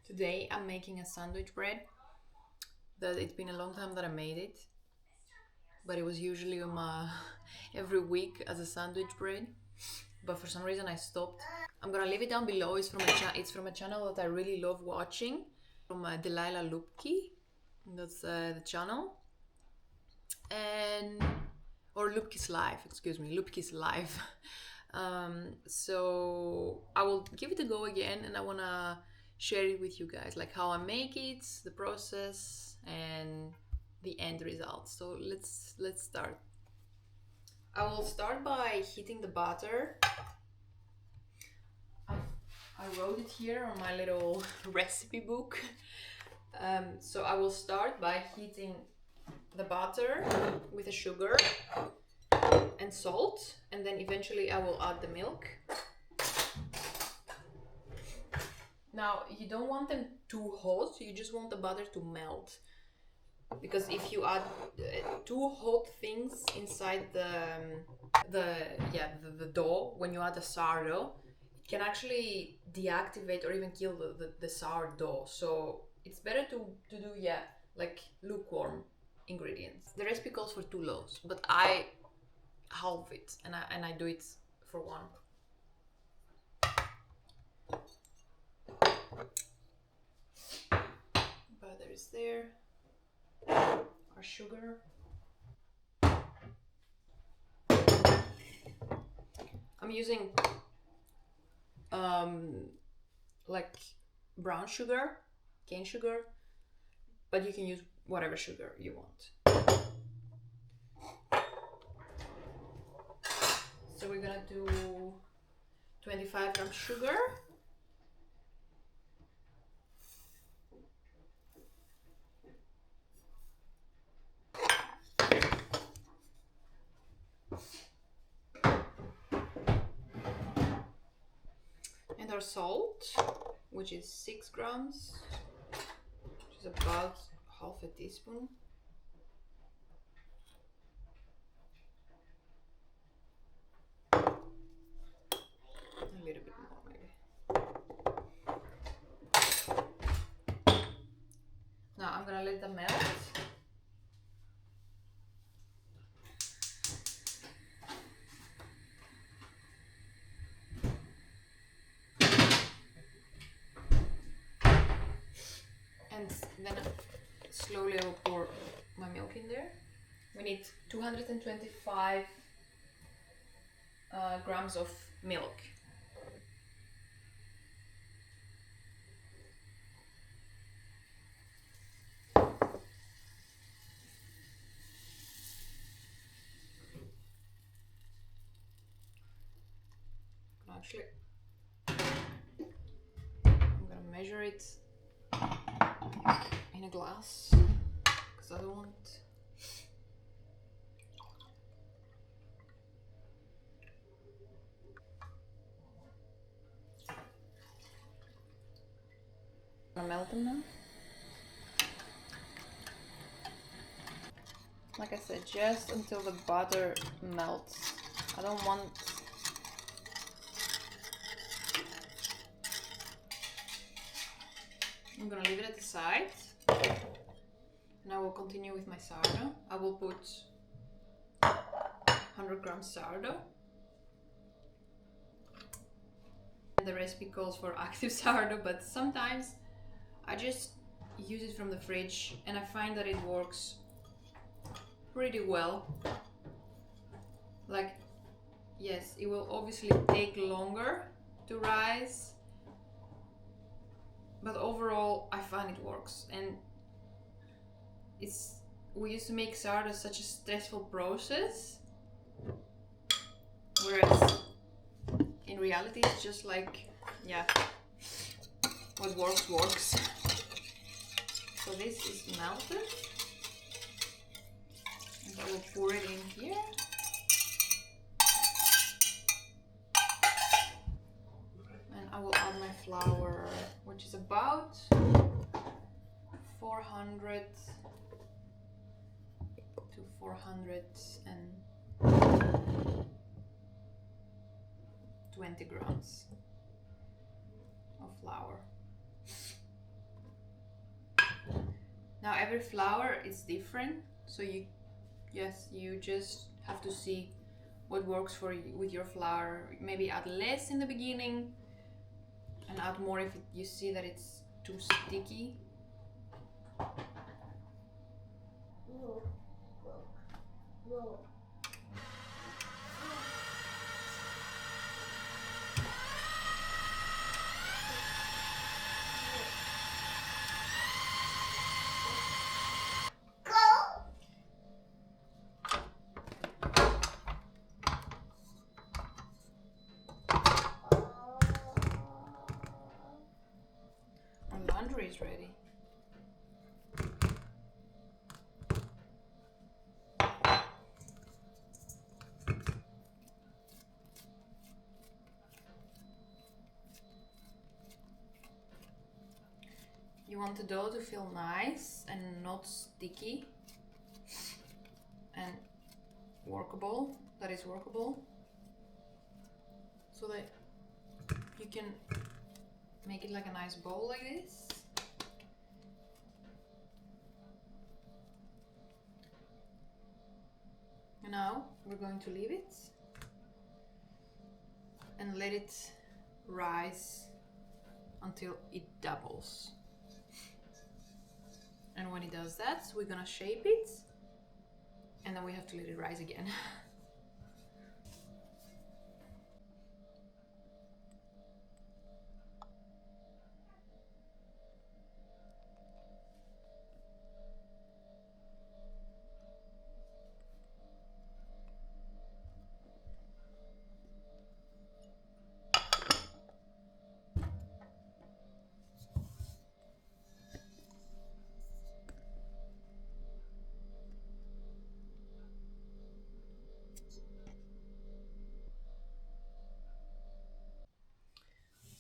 Today I'm making a sandwich bread that it's been a long time that I made it, but it was usually on my every week as a sandwich bread. But for some reason I stopped. I'm gonna leave it down below. It's from a channel that I really love watching, from Delilah Lupke. That's the channel, and or Lupke's Life. Excuse me, Lupke's Life. So I will give it a go again, and I wanna share it with you guys, like how I make it, the process, and the end result. So let's start. I will start by heating the butter. I wrote it here on my little recipe book. So I will start by heating the butter with the sugar and salt, and then eventually I will add the milk. Now, you don't want them too hot, you just want the butter to melt. Because if you add too hot things inside the dough, when you add the sourdough, it can actually deactivate or even kill the sourdough. So it's better to do like lukewarm ingredients. The recipe calls for 2 loaves, but I halve it and I do it for 1. Butter is there. Our sugar. I'm using like brown sugar, cane sugar, but you can use whatever sugar you want. So we're gonna do 25 grams sugar. And our salt, which is 6 grams, which is about half a teaspoon. A little bit more maybe. Now I'm gonna let them melt. And then slowly I will pour my milk in there. We need 225 grams of milk. Actually, I'm gonna measure it in a glass because I don't want to melt them now. Like I said, just until the butter melts. I don't want I'm gonna leave it at the side, and I will continue with my sourdough. I will put 100 grams sourdough. The recipe calls for active sourdough, but sometimes I just use it from the fridge, and I find that it works pretty well. Like, yes, it will obviously take longer to rise, but overall I find it works. And we used to make sourdough such a stressful process, whereas in reality it's just like, yeah, what works. So this is melted, and I will pour it in here. And I will add my flour, which is about 400 to 420 grams of flour. Now every flour is different, so you just have to see what works for you with your flour. Maybe add less in the beginning and add more if you see that it's too sticky. Our laundry is ready. You want the dough to feel nice and not sticky and workable, that is workable, so that you can make it like a nice bowl like this. And now we're going to leave it and let it rise until it doubles. And when it does that, we're gonna shape it and then we have to let it rise again.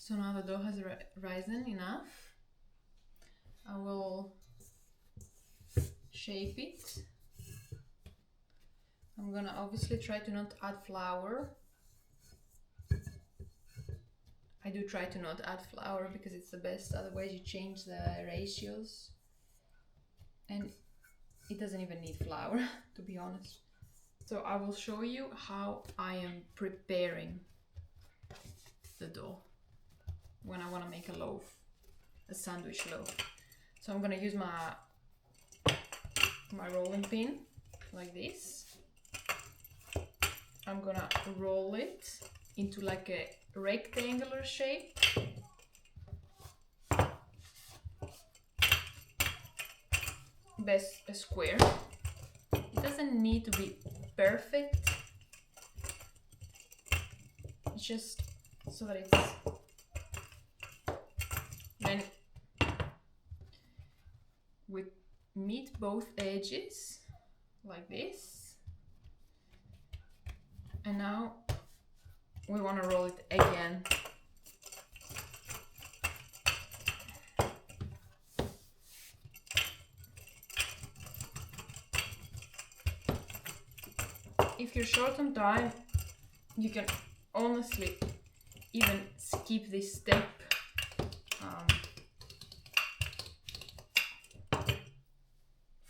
So now the dough has risen enough. I will shape it. I'm gonna obviously try to not add flour. I do try to not add flour because it's the best, otherwise you change the ratios. And it doesn't even need flour, to be honest. So I will show you how I am preparing the dough when I want to make a loaf, a sandwich loaf. So I'm gonna use my rolling pin like this. I'm gonna roll it into like a rectangular shape. Best a square. It doesn't need to be perfect. It's just so that it's then we meet both edges like this, and now we want to roll it again. If you're short on time, you can honestly even skip this step.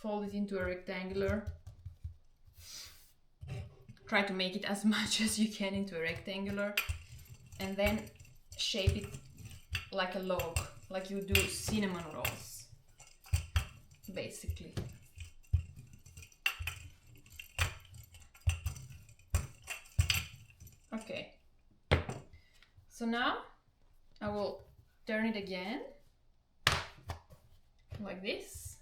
Fold it into a rectangular. Try to make it as much as you can into a rectangular, and then shape it like a log, like you do cinnamon rolls, basically. Okay, so now I will turn it again like this,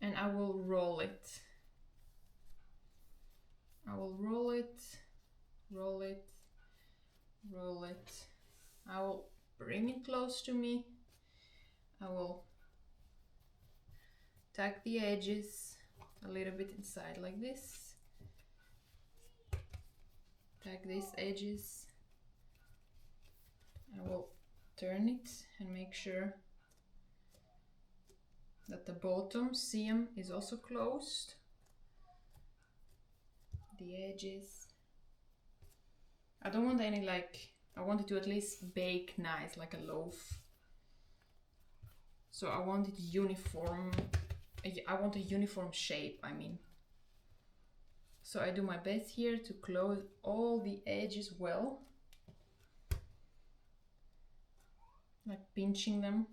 and I will roll it. I will roll it, roll it, roll it. I will bring it close to me. I will tuck the edges a little bit inside like this. Tuck these edges. I will turn it and make sure that the bottom seam is also closed. The edges. I don't want any I want it to at least bake nice, like a loaf. So I want it uniform. I want a uniform shape, I mean. So I do my best here to close all the edges well. Like pinching them.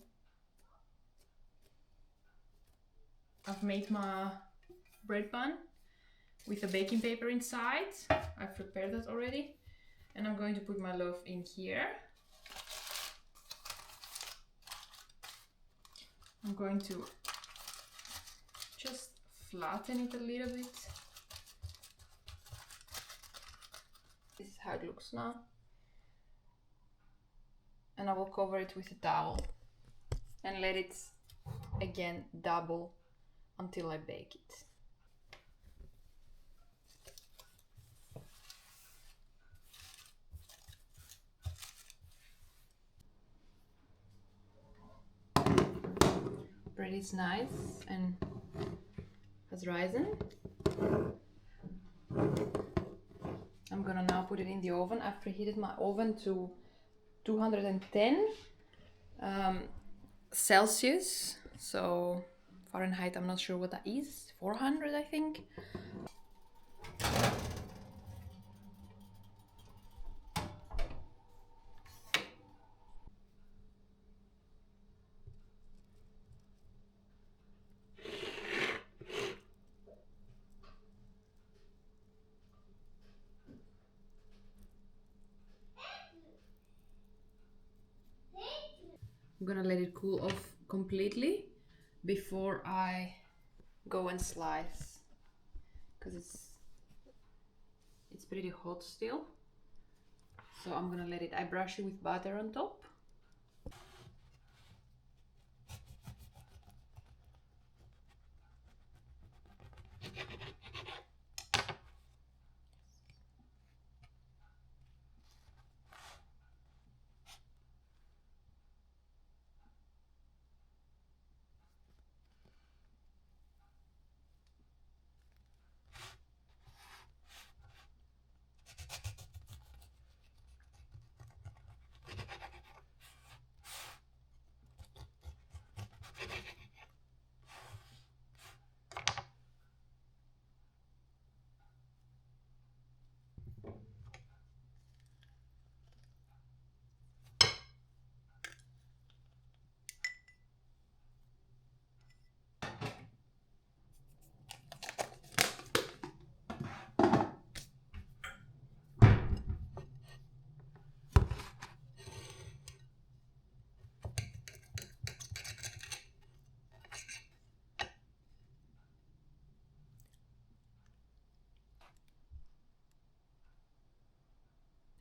I've made my bread bun with a baking paper inside. I've prepared that already. And I'm going to put my loaf in here. I'm going to just flatten it a little bit. This is how it looks now. And I will cover it with a towel and let it again double until I bake it. Bread is nice and has risen. I'm gonna now put it in the oven. I've preheated my oven to 210 Celsius. So Fahrenheit, I'm not sure what that is. 400, I think. I'm gonna let it cool off completely before I go and slice, because it's pretty hot still. So I'm gonna let it, I brush it with butter on top.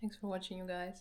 Thanks for watching, you guys.